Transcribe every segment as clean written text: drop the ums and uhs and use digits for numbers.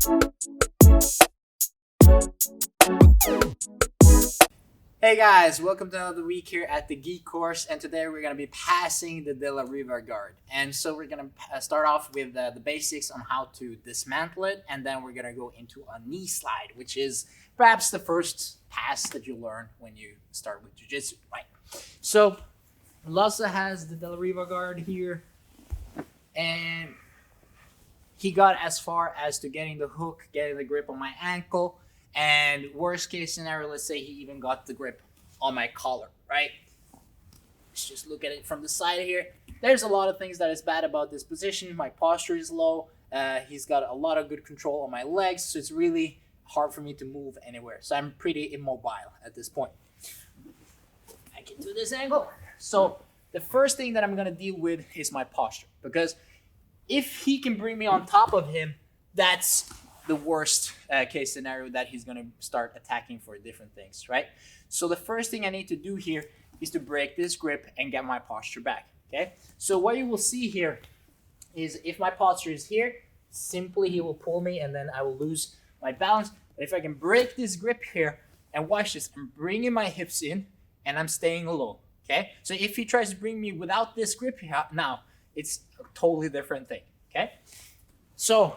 Hey guys, welcome to another week here at the Geek Course, and today we're going to be passing the Riva guard. And so we're going to start off with the basics on how to dismantle it, and then we're going to go into a knee slide, which is perhaps the first pass that you learn when you start with Jiu-Jitsu, right? So Lassa has the Riva guard here, and he got as far as to getting the hook, getting the grip on my ankle, and worst case scenario, let's say he even got the grip on my collar, right? Let's just look at it from the side here. There's a lot of things that is bad about this position. My posture is low. He's got a lot of good control on my legs, so it's really hard for me to move anywhere. So I'm pretty immobile at this point. I can do this angle. So the first thing that I'm going to deal with is my posture, because if he can bring me on top of him, that's the worst case scenario that he's going to start attacking for different things, right? So the first thing I need to do here is to break this grip and get my posture back, okay? So what you will see here is if my posture is here, simply he will pull me and then I will lose my balance. But if I can break this grip here and watch this, I'm bringing my hips in and I'm staying low, okay? So if he tries to bring me without this grip here, now it's a totally different thing, okay? So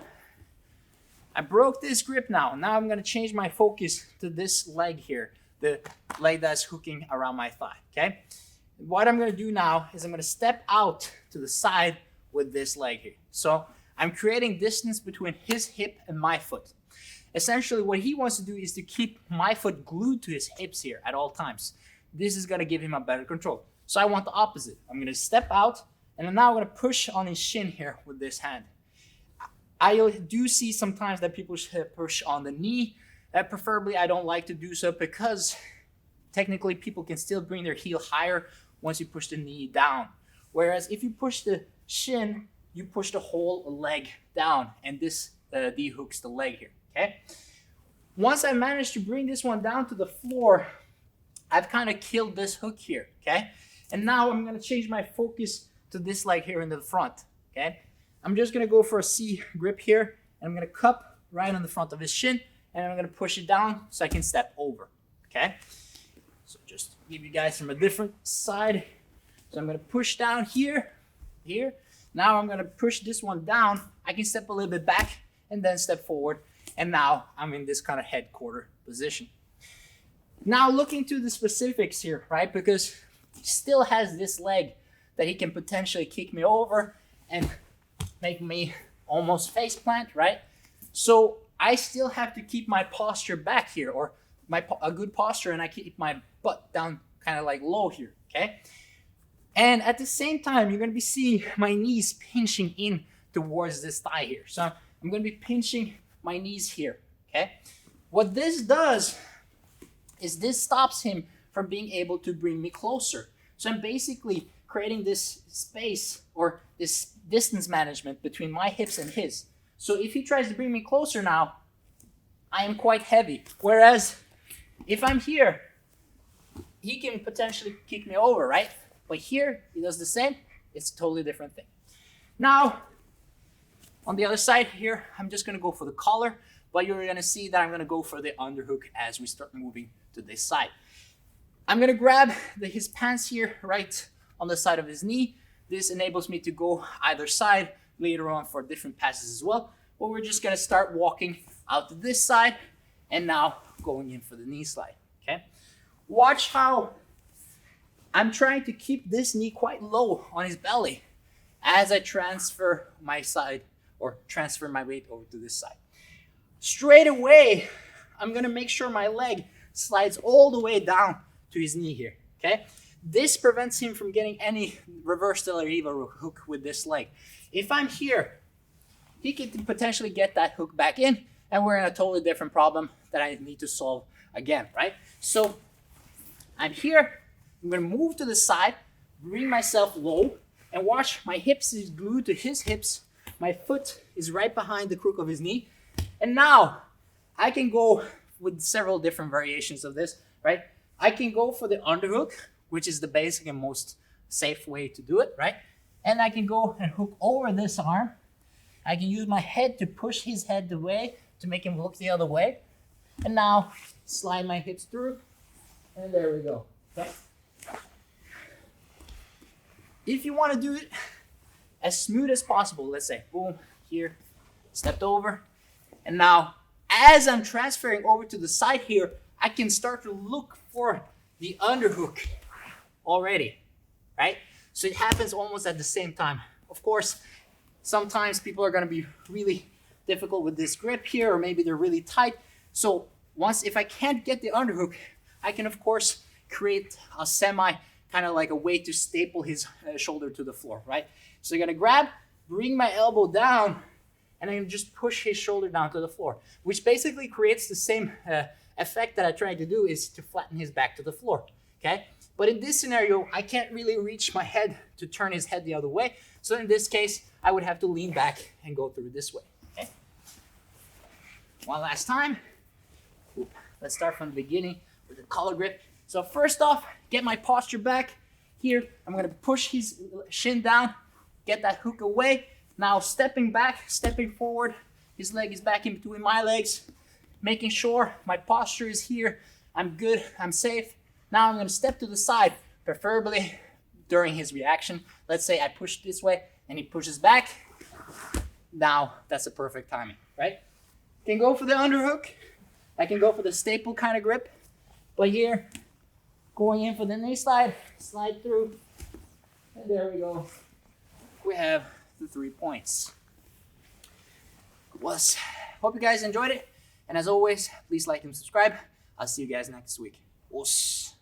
I broke this grip now. Now I'm going to change my focus to this leg here, the leg that's hooking around my thigh, okay? What I'm going to do now is I'm going to step out to the side with this leg here. So I'm creating distance between his hip and my foot. Essentially, what he wants to do is to keep my foot glued to his hips here at all times. This is going to give him a better control. So I want the opposite. I'm going to step out, and now I'm going to push on his shin here with this hand. I do see sometimes that people push on the knee. Preferably, I don't like to do so because technically people can still bring their heel higher once you push the knee down. Whereas if you push the shin, you push the whole leg down, and this de-hooks the leg here, okay? Once I manage to bring this one down to the floor, I've kind of killed this hook here, okay? And now I'm going to change my focus to this leg here in the front, okay? I'm just going to go for a C grip here, and I'm going to cup right on the front of his shin, and I'm going to push it down so I can step over, okay? So just to give you guys from a different side. So I'm going to push down here. Now I'm going to push this one down. I can step a little bit back and then step forward, and now I'm in this kind of head quarter position. Now looking to the specifics here, right? Because he still has this leg that he can potentially kick me over and make me almost face plant, right? So I still have to keep my posture back here, or a good posture, and I keep my butt down kind of like low here, okay? And at the same time, you're going to be seeing my knees pinching in towards this thigh here. So I'm going to be pinching my knees here, okay? What this does is this stops him from being able to bring me closer. So I'm basically creating this space or this distance management between my hips and his. So if he tries to bring me closer now, I am quite heavy. Whereas if I'm here, he can potentially kick me over, right? But here, he does the same. It's a totally different thing. Now, on the other side here, I'm just going to go for the collar, but you're going to see that I'm going to go for the underhook as we start moving to this side. I'm going to grab his pants here right on the side of his knee. This enables me to go either side later on for different passes as well. But we're just going to start walking out to this side and now going in for the knee slide, okay? Watch how I'm trying to keep this knee quite low on his belly as I transfer my side or transfer my weight over to this side. Straight away, I'm going to make sure my leg slides all the way down to his knee here, okay? This prevents him from getting any reverse Riva hook with this leg. If I'm here, he could potentially get that hook back in, and we're in a totally different problem that I need to solve again, right? So I'm here. I'm going to move to the side, bring myself low, and watch my hips is glued to his hips. My foot is right behind the crook of his knee. And now I can go with several different variations of this, right? I can go for the underhook, which is the basic and most safe way to do it, right? And I can go and hook over this arm. I can use my head to push his head away to make him look the other way. And now slide my hips through, and there we go. Okay. If you want to do it as smooth as possible, let's say, boom, here, stepped over. And now, as I'm transferring over to the side here, I can start to look for the underhook already, right? So it happens almost at the same time. Of course, sometimes people are going to be really difficult with this grip here, or maybe they're really tight. So if I can't get the underhook, I can of course create a semi kind of like a way to staple his shoulder to the floor, right? So you're gonna grab, bring my elbow down, and then just push his shoulder down to the floor, which basically creates the same effect that I tried to do, is to flatten his back to the floor, okay? But in this scenario, I can't really reach my head to turn his head the other way. So in this case, I would have to lean back and go through this way, okay? One last time. Let's start from the beginning with the collar grip. So first off, get my posture back. Here, I'm gonna push his shin down, get that hook away. Now stepping back, stepping forward, his leg is back in between my legs, making sure my posture is here. I'm good, I'm safe. Now I'm gonna step to the side, preferably during his reaction. Let's say I push this way and he pushes back. Now that's a perfect timing, right? Can go for the underhook. I can go for the staple kind of grip, but here, going in for the knee slide, slide through, and there we go. We have the 3 points. Hope you guys enjoyed it, and as always, please like and subscribe. I'll see you guys next week. Os.